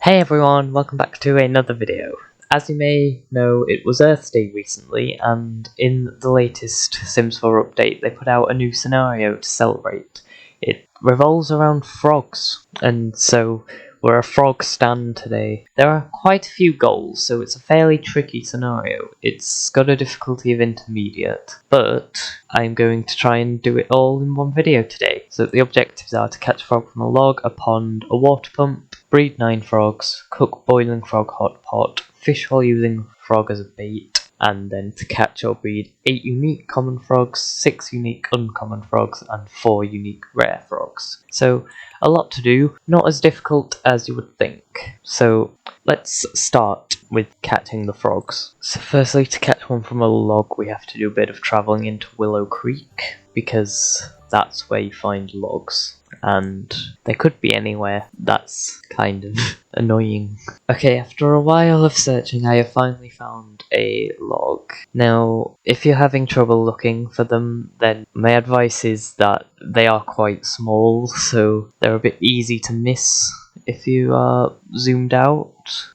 Hey everyone, welcome back to another video. As you may know, it was Earth Day recently, and in the latest Sims 4 update they put out a new scenario to celebrate. It revolves around frogs, and so we're a frog stand today. There are quite a few goals, so it's a fairly tricky scenario. It's got a difficulty of intermediate, but I'm going to try and do it all in one video today. So the objectives are to catch a frog from a log, a pond, a water pump, breed 9 frogs, cook boiling frog hot pot, fish while using frog as a bait, and then to catch or breed 8 unique common frogs, 6 unique uncommon frogs, and 4 unique rare frogs. So a lot to do, not as difficult as you would think. So let's start with catching the frogs. So firstly, to catch one from a log we have to do a bit of travelling into Willow Creek, because that's where you find logs. And they could be anywhere. That's kind of annoying. Okay, after a while of searching, I have finally found a log. Now, if you're having trouble looking for them, then my advice is that they are quite small, so they're a bit easy to miss if you are zoomed out.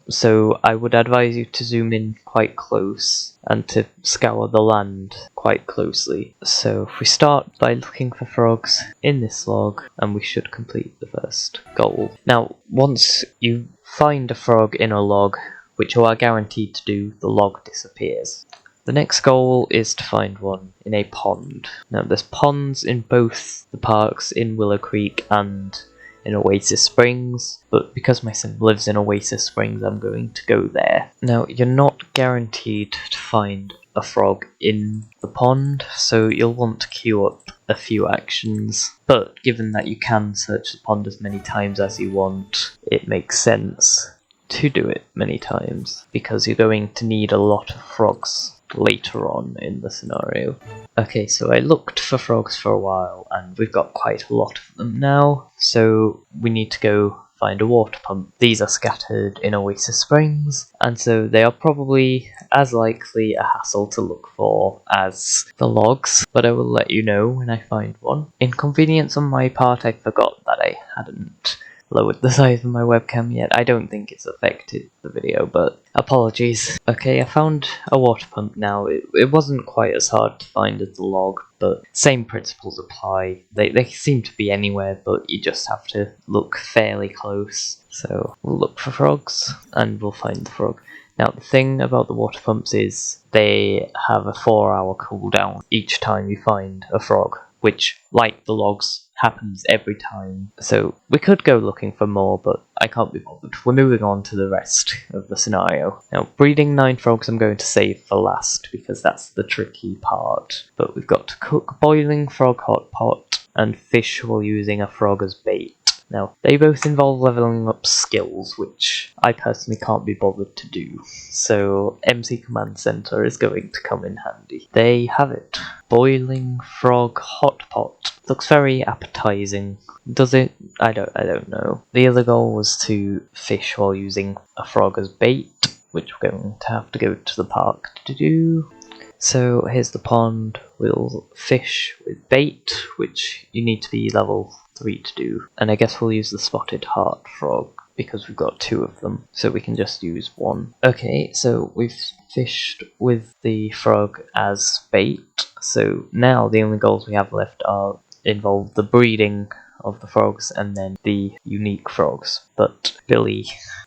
So I would advise you to zoom in quite close and to scour the land quite closely. So if we start by looking for frogs in this log, and we should complete the first goal. Now, once you find a frog in a log, which you are guaranteed to do, the log disappears. The next goal is to find one in a pond. Now there's ponds in both the parks in Willow Creek and in Oasis Springs, but because my sim lives in Oasis Springs, I'm going to go there. Now, you're not guaranteed to find a frog in the pond, so you'll want to queue up a few actions, but given that you can search the pond as many times as you want, it makes sense to do it many times, because you're going to need a lot of frogs later on in the scenario. Okay, so I looked for frogs for a while, and we've got quite a lot of them now, so we need to go find a water pump. These are scattered in Oasis Springs, and so they are probably as likely a hassle to look for as the logs, but I will let you know when I find one. Inconvenience on my part, I forgot that I hadn't lowered the size of my webcam yet. I don't think it's affected the video, but apologies. Okay, I found a water pump now. It wasn't quite as hard to find as the log, but same principles apply. They seem to be anywhere, but you just have to look fairly close. So we'll look for frogs, and we'll find the frog. Now, the thing about the water pumps is they have a 4-hour cooldown each time you find a frog, which, like the logs, happens every time. So we could go looking for more, but I can't be bothered. We're moving on to the rest of the scenario. Now, breeding 9 frogs I'm going to save for last, because that's the tricky part. But we've got to cook boiling frog hot pot and fish while using a frog as bait. Now, they both involve leveling up skills, which I personally can't be bothered to do, so MC Command Center is going to come in handy. There you have it. Boiling frog hot pot. Looks very appetizing. Does it? I don't know. The other goal was to fish while using a frog as bait, which we're going to have to go to the park to do. So here's the pond. We'll fish with bait, which you need to be level 3 to do. And I guess we'll use the spotted heart frog, because we've got 2 of them, so we can just use 1. Okay, so we've fished with the frog as bait, so now the only goals we have left involve the breeding of the frogs and then the unique frogs. But Billy,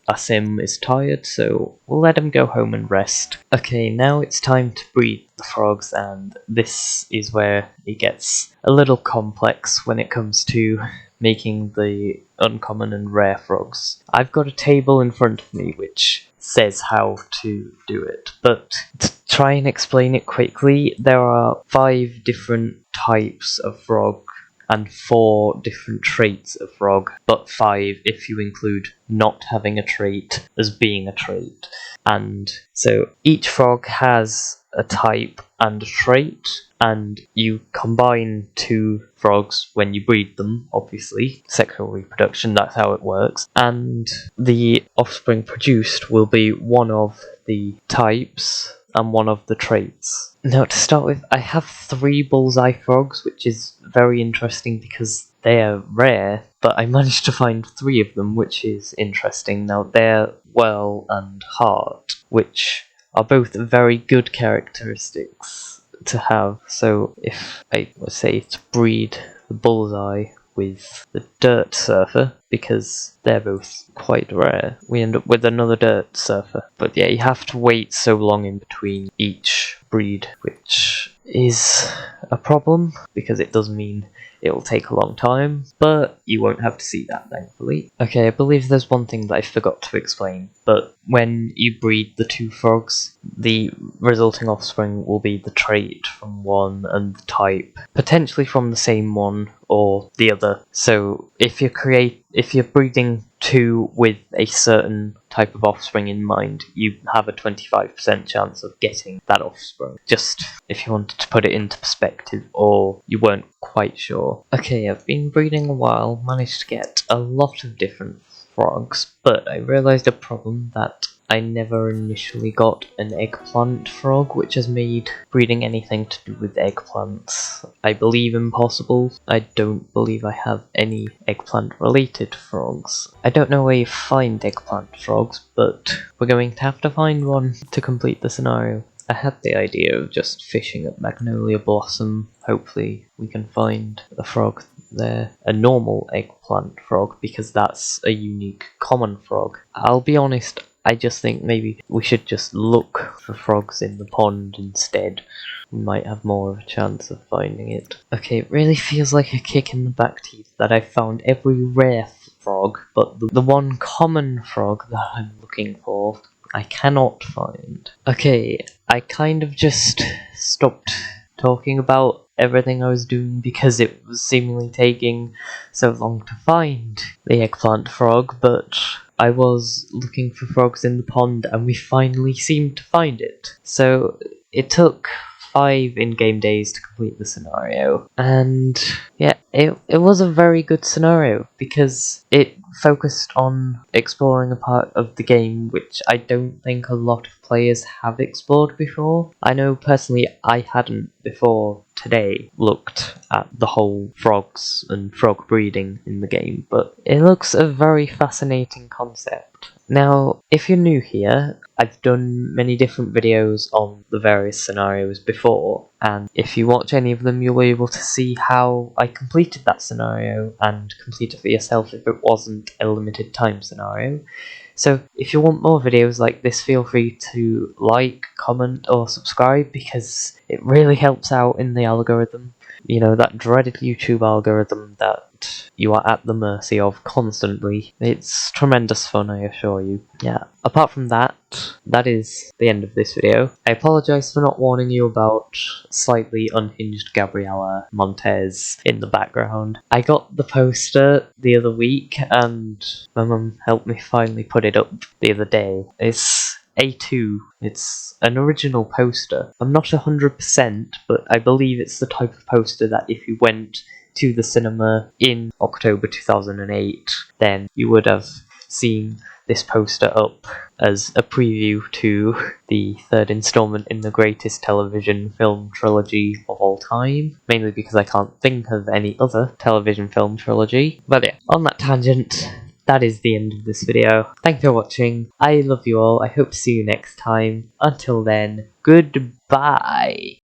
our sim, is tired, so we'll let him go home and rest. Okay, now it's time to breed the frogs, and this is where it gets a little complex when it comes to making the uncommon and rare frogs. I've got a table in front of me which says how to do it, but to try and explain it quickly, there are 5 different types of frog and 4 different traits of frog, but 5 if you include not having a trait as being a trait. And so each frog has a type and a trait, and you combine 2 frogs when you breed them, obviously. Sexual reproduction, that's how it works. And the offspring produced will be one of the types and one of the traits. Now, to start with, I have 3 bullseye frogs, which is very interesting because they're rare, but I managed to find 3 of them, which is interesting. Now, they're Whirl and Heart, which are both very good characteristics to have. So if I was say to breed the Bullseye with the Dirt Surfer, because they're both quite rare, we end up with another Dirt Surfer. But yeah, you have to wait so long in between each breed, which is a problem, because it does mean it'll take a long time, but you won't have to see that, thankfully. Okay, I believe there's one thing that I forgot to explain, but when you breed the 2 frogs, the resulting offspring will be the trait from one and the type, potentially from the same one or the other. So if you're breeding 2 with a certain type of offspring in mind, you have a 25% chance of getting that offspring. Just if you wanted to put it into perspective, or you weren't quite sure. Okay, I've been breeding a while, managed to get a lot of different frogs, but I realised a problem that I never initially got an eggplant frog, which has made breeding anything to do with eggplants, I believe, impossible. I don't believe I have any eggplant related frogs. I don't know where you find eggplant frogs, but we're going to have to find one to complete the scenario. I had the idea of just fishing at Magnolia Blossom. Hopefully we can find a frog there. A normal eggplant frog, because that's a unique common frog. I'll be honest, I just think maybe we should just look for frogs in the pond instead. We might have more of a chance of finding it. Okay, it really feels like a kick in the back teeth that I found every rare frog, but the one common frog that I'm looking for, I cannot find. Okay, I kind of just stopped talking about everything I was doing because it was seemingly taking so long to find the eggplant frog, but I was looking for frogs in the pond and we finally seemed to find it. So it took 5 in-game days to complete the scenario, and yeah, it was a very good scenario because it focused on exploring a part of the game which I don't think a lot of players have explored before. I know personally I hadn't before today looked at the whole frogs and frog breeding in the game, but it looks a very fascinating concept. Now, if you're new here, I've done many different videos on the various scenarios before, and if you watch any of them, you'll be able to see how I completed that scenario and complete it for yourself if it wasn't a limited time scenario. So if you want more videos like this, feel free to like, comment, or subscribe, because it really helps out in the algorithm. You know, that dreaded YouTube algorithm that you are at the mercy of constantly. It's tremendous fun, I assure you. Yeah, apart from that, that is the end of this video. I apologise for not warning you about slightly unhinged Gabriela Montez in the background. I got the poster the other week and my mum helped me finally put it up the other day. It's A2. It's an original poster. I'm not 100%, but I believe it's the type of poster that if you went to the cinema in October 2008, then you would have seen this poster up as a preview to the 3rd installment in the greatest television film trilogy of all time, mainly because I can't think of any other television film trilogy. But yeah, on that tangent, that is the end of this video. Thank you for watching. I love you all. I hope to see you next time. Until then, goodbye.